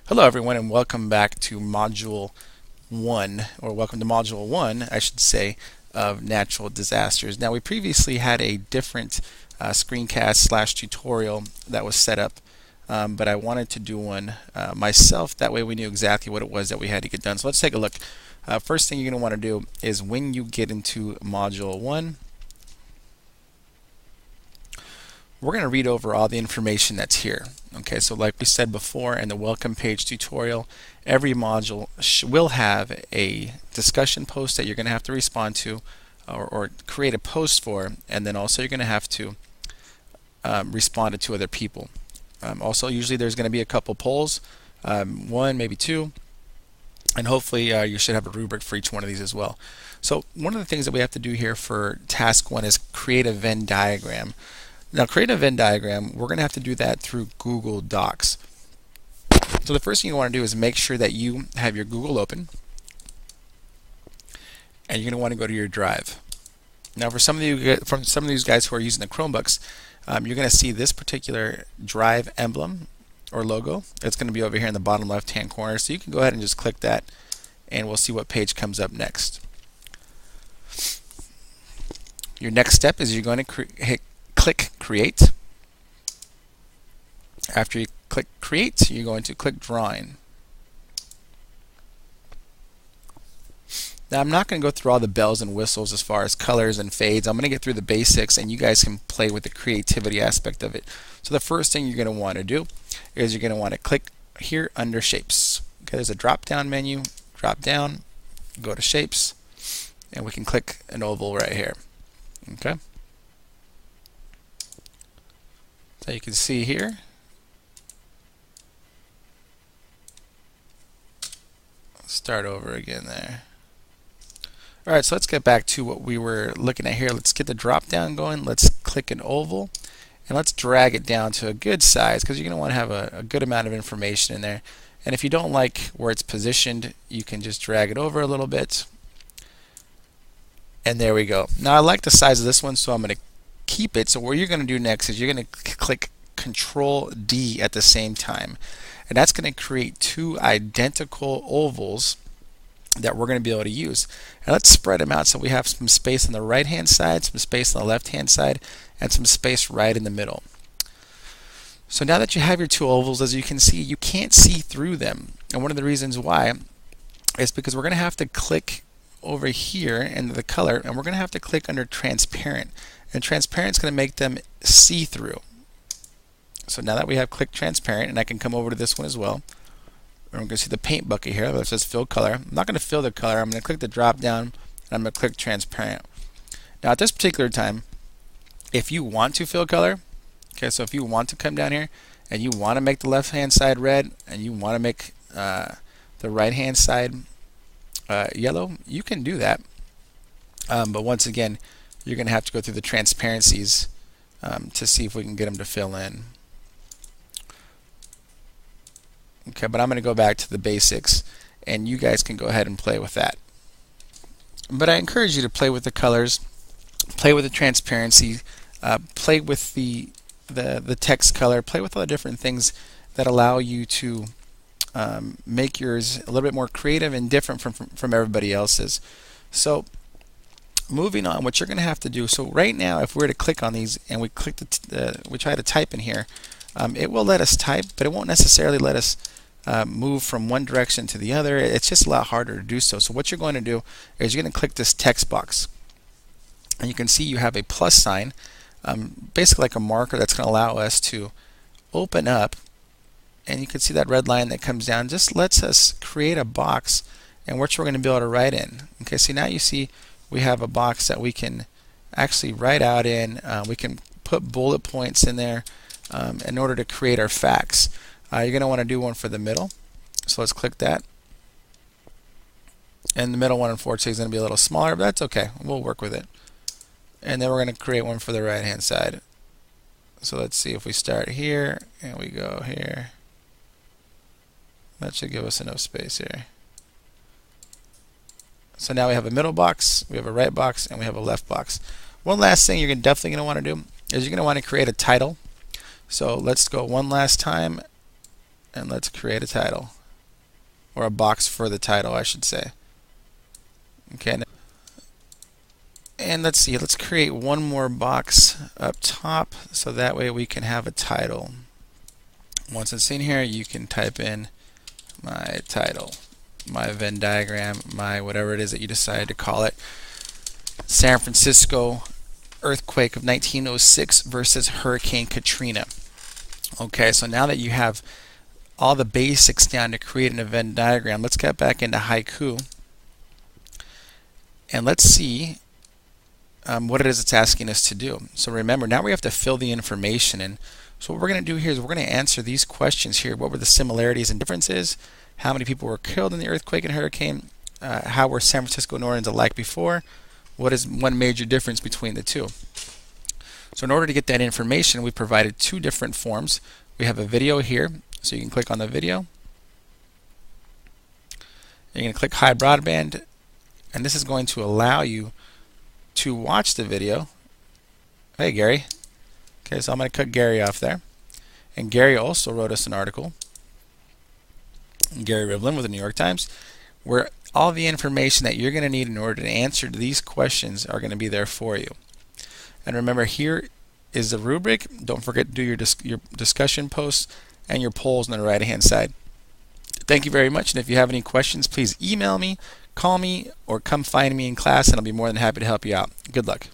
Hello everyone and welcome back to Module 1, or welcome to Module 1, I should say, of natural disasters. Now we previously had a different screencast slash tutorial that was set up, but I wanted to do one myself. That way we knew exactly what it was that we had to get done. So let's take a look. First thing you're going to want to do is when you get into Module 1, we're going to read over all the information that's here. Okay, so like we said before in the welcome page tutorial, every module will have a discussion post that you're going to have to respond to or create a post for, and then also you're going to have to respond to two other people. Also, usually there's going to be a couple polls, one, maybe two, and hopefully you should have a rubric for each one of these as well. So one of the things that we have to do here for task 1 is create a Venn diagram. Now, create a Venn diagram, we're going to have to do that through Google Docs. So the first thing you want to do is make sure that you have your Google open, and you're going to want to go to your drive. Now, for some of these guys who are using the Chromebooks, you're going to see this particular drive emblem or logo. It's going to be over here in the bottom left-hand corner. So you can go ahead and just click that, and we'll see what page comes up next. Your next step is you're going to click Create. After you click Create, you're going to click Drawing. Now, I'm not going to go through all the bells and whistles as far as colors and fades. I'm going to get through the basics, and you guys can play with the creativity aspect of it. So the first thing you're going to want to do is you're going to want to click here under Shapes. Okay, there's a drop-down menu. Drop down, go to Shapes, and we can click an oval right here. Okay. So you can see here, start over again there. Alright, so let's get back to what we were looking at here. Let's get the drop down going. Let's click an oval, and let's drag it down to a good size, because you're going to want to have a good amount of information in there. And if you don't like where it's positioned, you can just drag it over a little bit. And there we go. Now I like the size of this one, so I'm going to keep it. So what you're going to do next is you're going to click Control D at the same time, and that's going to create two identical ovals that we're going to be able to use. And let's spread them out so we have some space on the right hand side, some space on the left hand side, and some space right in the middle. So now that you have your two ovals, as you can see, you can't see through them, and one of the reasons why is because we're going to have to click over here in the color, and we're going to have to click under Transparent, and Transparent is going to make them see-through. So now that we have clicked Transparent, and I can come over to this one as well, and we're going to see the paint bucket here that says Fill Color. I'm not going to fill the color. I'm going to click the drop down, and I'm going to click Transparent. Now at this particular time, if you want to fill color, okay, so if you want to come down here and you want to make the left hand side red and you want to make the right hand side yellow, you can do that. But once again, you're going to have to go through the transparencies to see if we can get them to fill in. Okay, but I'm going to go back to the basics, and you guys can go ahead and play with that. But I encourage you to play with the colors, play with the transparency, play with the text color, play with all the different things that allow you to make yours a little bit more creative and different from everybody else's. So moving on, what you're going to have to do, so right now if we were to click on these and we click we try to type in here, it will let us type, but it won't necessarily let us move from one direction to the other. It's just a lot harder to do so. So what you're going to do is you're going to click this text box, and you can see you have a plus sign, basically like a marker that's going to allow us to open up, and you can see that red line that comes down just lets us create a box and which we're going to be able to write in. Okay, so now you see we have a box that we can actually write out in. We can put bullet points in there in order to create our facts. You're going to want to do one for the middle, so let's click that. And the middle one, unfortunately, is going to be a little smaller, but that's okay. We'll work with it. And then we're going to create one for the right hand side. So let's see if we start here and we go here. That should give us enough space here. So now we have a middle box, we have a right box, and we have a left box. One last thing you're definitely going to want to do is you're going to want to create a title. So let's go one last time and let's create a title, or a box for the title, I should say. Okay, and let's see, let's create one more box up top so that way we can have a title. Once it's in here, you can type in my title, my Venn diagram, my whatever it is that you decide to call it. San Francisco earthquake of 1906 versus Hurricane Katrina. Okay, so now that you have all the basics down to create an Venn diagram, let's get back into Haiku and let's see what it is it's asking us to do. So remember, now we have to fill the information in. So what we're going to do here is we're going to answer these questions here. What were the similarities and differences? How many people were killed in the earthquake and hurricane? How were San Francisco and New Orleans alike before? What is one major difference between the two? So in order to get that information, we provided two different forms. We have a video here, so you can click on the video. You're going to click High Broadband, and this is going to allow you to watch the video. Hey, Gary. Okay, so I'm going to cut Gary off there. And Gary also wrote us an article, Gary Rivlin with the New York Times, where all the information that you're going to need in order to answer these questions are going to be there for you. And remember, here is the rubric. Don't forget to do your discussion posts and your polls on the right-hand side. Thank you very much, and if you have any questions, please email me, call me, or come find me in class, and I'll be more than happy to help you out. Good luck.